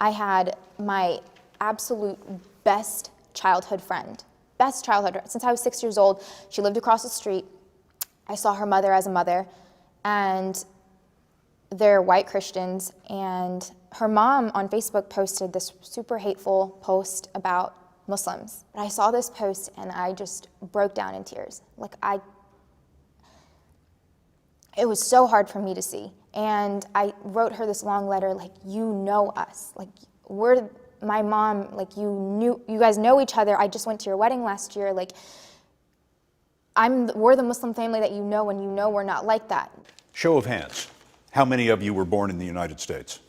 I had my absolute best childhood friend. Since I was 6 years old, she lived across the street. I saw her mother as a mother, and they're white Christians, and her mom on Facebook posted this super hateful post about Muslims. But I saw this post and I just broke down in tears. It was so hard for me to see. And I wrote her this long letter, like, you know us. Like, we're my mom, like, you guys know each other. I just went to your wedding last year. Like, we're the Muslim family that you know, and you know we're not like that. Show of hands. How many of you were born in the United States?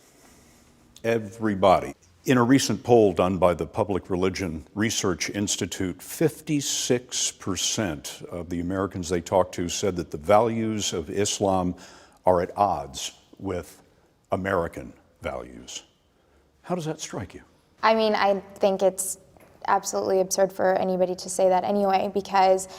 Everybody. In a recent poll done by the Public Religion Research Institute, 56% of the Americans they talked to said that the values of Islam are at odds with American values. How does that strike you? I mean, I think it's absolutely absurd for anybody to say that anyway, because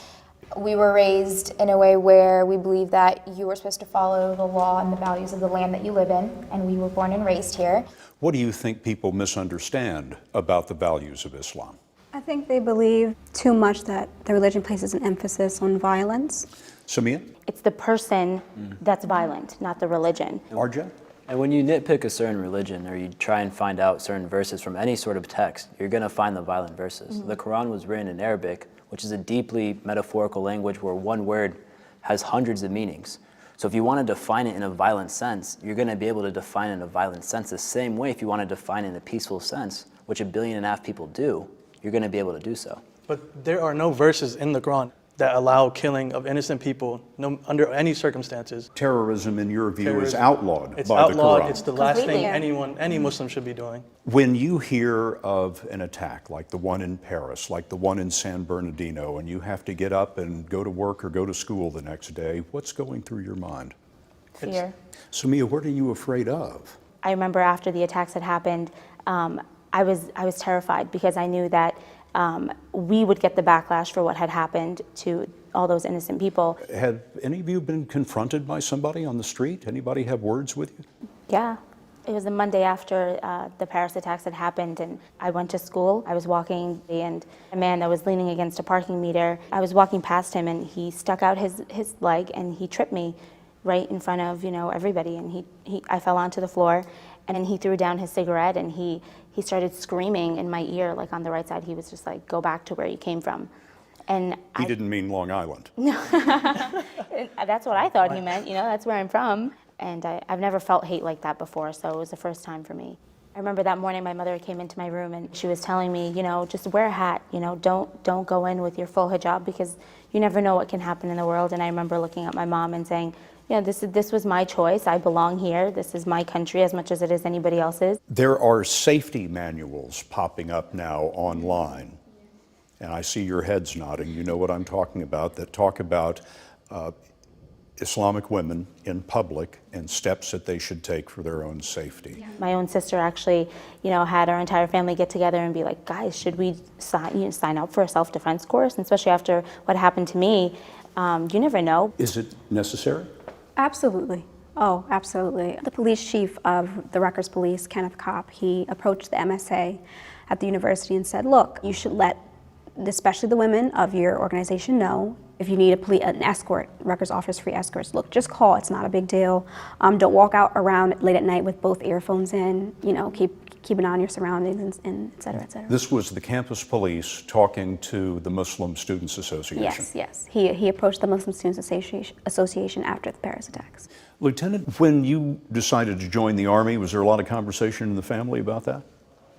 we were raised in a way where we believe that you were supposed to follow the law and the values of the land that you live in, and we were born and raised here. What do you think people misunderstand about the values of Islam? I think they believe too much that the religion places an emphasis on violence. Samia? It's the person that's violent, not the religion. RJ? And when you nitpick a certain religion or you try and find out certain verses from any sort of text, you're going to find the violent verses. The Quran was written in Arabic, which is a deeply metaphorical language where one word has hundreds of meanings. So if you want to define it in a violent sense, you're going to be able to define it in a violent sense. The same way if you want to define it in a peaceful sense, which 1.5 billion people do, you're going to be able to do so. But there are no verses in the Quran that allow killing of innocent people under any circumstances. Terrorism, in your view, is outlawed It's by outlawed. the Quran. It's the last thing Completely. any Muslim should be doing. When you hear of an attack like the one in Paris, like the one in San Bernardino, and you have to get up and go to work or go to school the next day, what's going through your mind? Fear. Samia, what are you afraid of? I remember after the attacks had happened, I was terrified because I knew that we would get the backlash for what had happened to all those innocent people. Have any of you been confronted by somebody on the street? Anybody have words with you? Yeah. It was the Monday after the Paris attacks had happened, and I went to school. I was walking, and a man that was leaning against a parking meter, I was walking past him, and he stuck out his leg, and he tripped me right in front of, everybody, and I fell onto the floor, and then he threw down his cigarette, and he started screaming in my ear, like on the right side. He was just like, "Go back to where you came from." And He didn't mean Long Island. that's what I thought he meant, that's where I'm from. And I've never felt hate like that before, so it was the first time for me. I remember that morning my mother came into my room and she was telling me, just wear a hat, don't go in with your full hijab because you never know what can happen in the world. And I remember looking at my mom and saying, this was my choice. I belong here. This is my country as much as it is anybody else's. There are safety manuals popping up now online, and I see your heads nodding. You know what I'm talking about, that talk about Islamic women in public and steps that they should take for their own safety. Yeah. My own sister actually, had our entire family get together and be like, guys, should we sign up for a self-defense course? And especially after what happened to me, you never know. Is it necessary? Absolutely. Oh, absolutely. The police chief of the Rutgers Police, Kenneth Kopp, he approached the MSA at the university and said, look, you should let especially the women of your organization know if you need an escort. Rutgers offers free escorts. Look, just call. It's not a big deal. Don't walk out around late at night with both earphones in. Keep an eye on your surroundings, and et cetera, et cetera. This was the campus police talking to the Muslim Students Association. Yes. He approached the Muslim Students Association after the Paris attacks. Lieutenant, when you decided to join the Army, was there a lot of conversation in the family about that?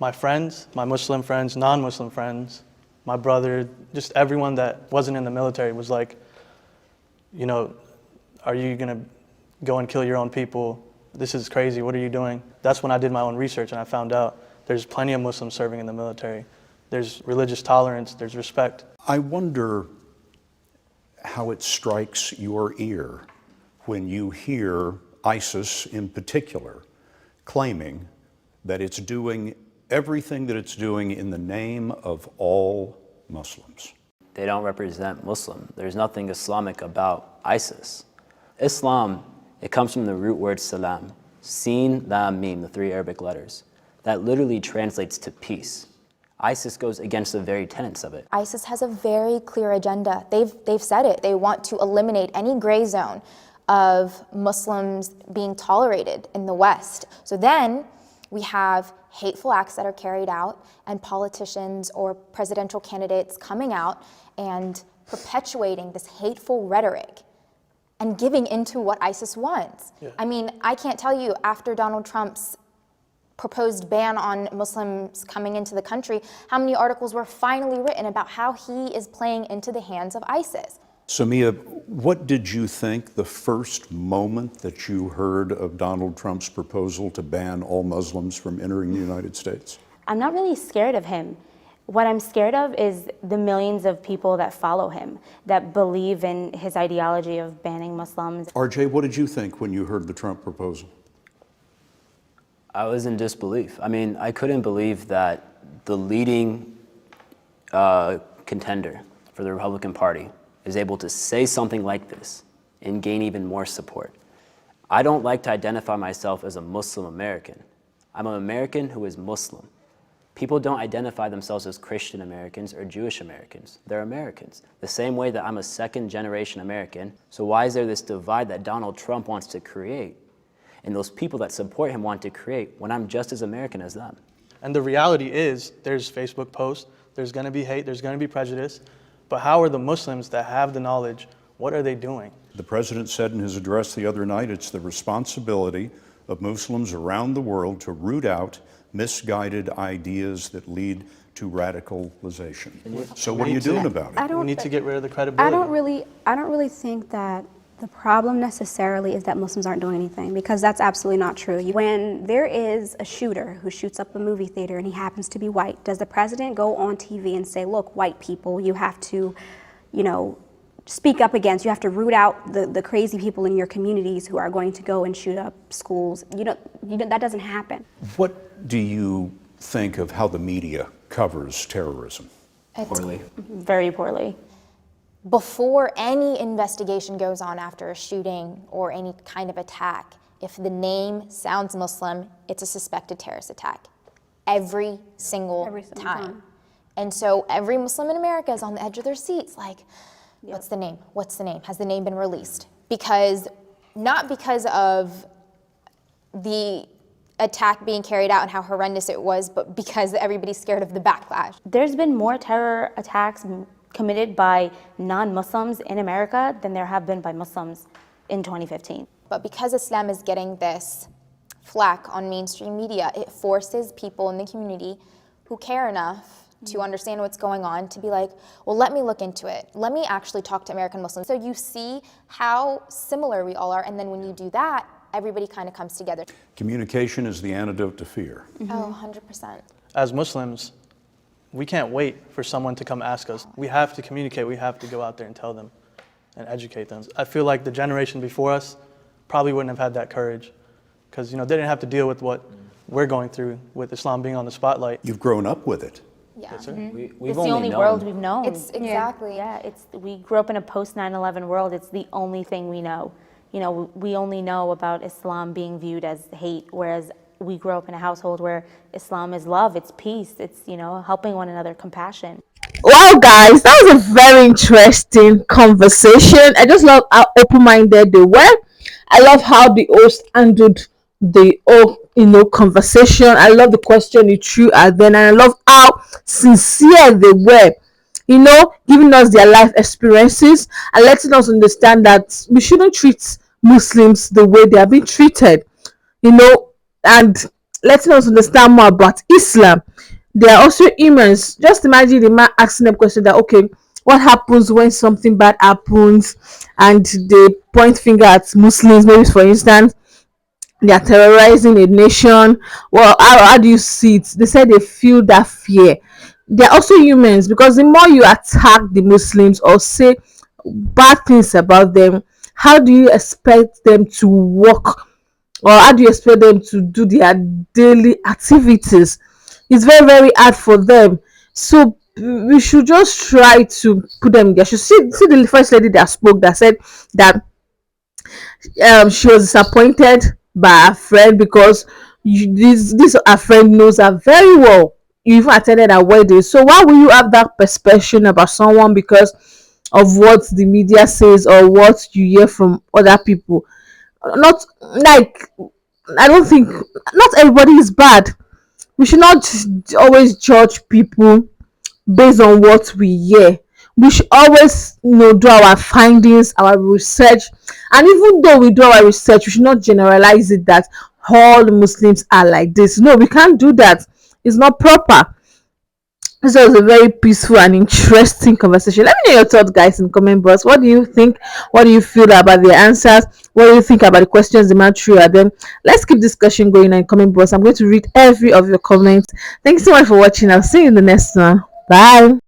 My friends, my Muslim friends, non-Muslim friends, my brother, just everyone that wasn't in the military was like, are you gonna go and kill your own people? This is crazy, what are you doing? That's when I did my own research and I found out there's plenty of Muslims serving in the military. There's religious tolerance, there's respect. I wonder how it strikes your ear when you hear ISIS in particular claiming that it's doing everything that it's doing in the name of all Muslims. They don't represent Muslim. There's nothing Islamic about ISIS. Islam, it comes from the root word salam, sin, lam, mim, the 3 Arabic letters. that literally translates to peace. ISIS goes against the very tenets of it. ISIS has a very clear agenda. They've said it. They want to eliminate any gray zone of Muslims being tolerated in the West. So then we have hateful acts that are carried out and politicians or presidential candidates coming out and perpetuating this hateful rhetoric and giving into what ISIS wants. Yeah. I mean, I can't tell you, after Donald Trump's proposed ban on Muslims coming into the country, how many articles were finally written about how he is playing into the hands of ISIS. Samia, what did you think the first moment that you heard of Donald Trump's proposal to ban all Muslims from entering the United States? I'm not really scared of him. What I'm scared of is the millions of people that follow him, that believe in his ideology of banning Muslims. RJ, what did you think when you heard the Trump proposal? I was in disbelief. I mean, I couldn't believe that the leading contender for the Republican Party is able to say something like this and gain even more support. I don't like to identify myself as a Muslim American. I'm an American who is Muslim. People don't identify themselves as Christian Americans or Jewish Americans. They're Americans. The same way that I'm a second-generation American. So why is there this divide that Donald Trump wants to create, and those people that support him want to create, when I'm just as American as them? And the reality is, there's Facebook posts, there's going to be hate, there's going to be prejudice, but how are the Muslims that have the knowledge, what are they doing? The president said in his address the other night, it's the responsibility of Muslims around the world to root out misguided ideas that lead to radicalization. So what are you doing about it? We need to get rid of the credibility. I don't really think that the problem necessarily is that Muslims aren't doing anything, because that's absolutely not true. When there is a shooter who shoots up a movie theater and he happens to be white, does the president go on TV and say, look, white people, you have to, speak up against, you have to root out the crazy people in your communities who are going to go and shoot up schools? That doesn't happen. What do you think of how the media covers terrorism? Poorly. Very poorly. Before any investigation goes on after a shooting or any kind of attack, if the name sounds Muslim, it's a suspected terrorist attack. Every single time. And so every Muslim in America is on the edge of their seats, like, what's the name? What's the name? Has the name been released? Not because of the attack being carried out and how horrendous it was, but because everybody's scared of the backlash. There's been more terror attacks committed by non-Muslims in America than there have been by Muslims in 2015. But because Islam is getting this flack on mainstream media, it forces people in the community who care enough to understand what's going on to be like, well, let me look into it. Let me actually talk to American Muslims. So you see how similar we all are, and then when you do that, everybody kind of comes together. Communication is the antidote to fear. Oh, 100%. As Muslims, we can't wait for someone to come ask us. We have to communicate. We have to go out there and tell them and educate them. I feel like the generation before us probably wouldn't have had that courage, because they didn't have to deal with what we're going through with Islam being on the spotlight. You've grown up with it. Yeah. Yes, sir. We've It's the only only known. world we've known. It's exactly. Yeah, we grew up in a post 9/11 world. It's the only thing we know. We only know about Islam being viewed as hate, whereas we grew up in a household where Islam is love, it's peace, it's helping one another, compassion. Wow, guys, that was a very interesting conversation. I just love how open-minded they were. I love how the host handled the conversation. I love the question he threw at them, and I love how sincere they were, giving us their life experiences and letting us understand that we shouldn't treat Muslims the way they are being treated, and letting us understand more about Islam. They are also humans. Just imagine the man asking them question that, okay, what happens when something bad happens and they point finger at Muslims, maybe for instance, they are terrorizing a nation. Well, how do you see it? They said they feel that fear. They're also humans, because the more you attack the Muslims or say bad things about them, how do you expect them to work, or how do you expect them to do their daily activities? It's very, very hard for them. So we should just try to put them there. You see the first lady that spoke, that said that she was disappointed by her friend because this our friend knows her very well. You even attended her wedding. So why will you have that perception about someone because of what the media says or what you hear from other people? Not like, I don't think, not everybody is bad. We should not always judge people based on what we hear. We should always, do our findings, our research, and even though we do our research, we should not generalize it that all Muslims are like this. No, we can't do that. It's not proper. This was a very peaceful and interesting conversation. Let me know your thoughts, guys, in the comment box. What do you think? What do you feel about the answers? What do you think about the questions the man threw at them? Let's keep discussion going in the comment box. I'm going to read every of your comments. Thanks so much for watching. I'll see you in the next one. Bye.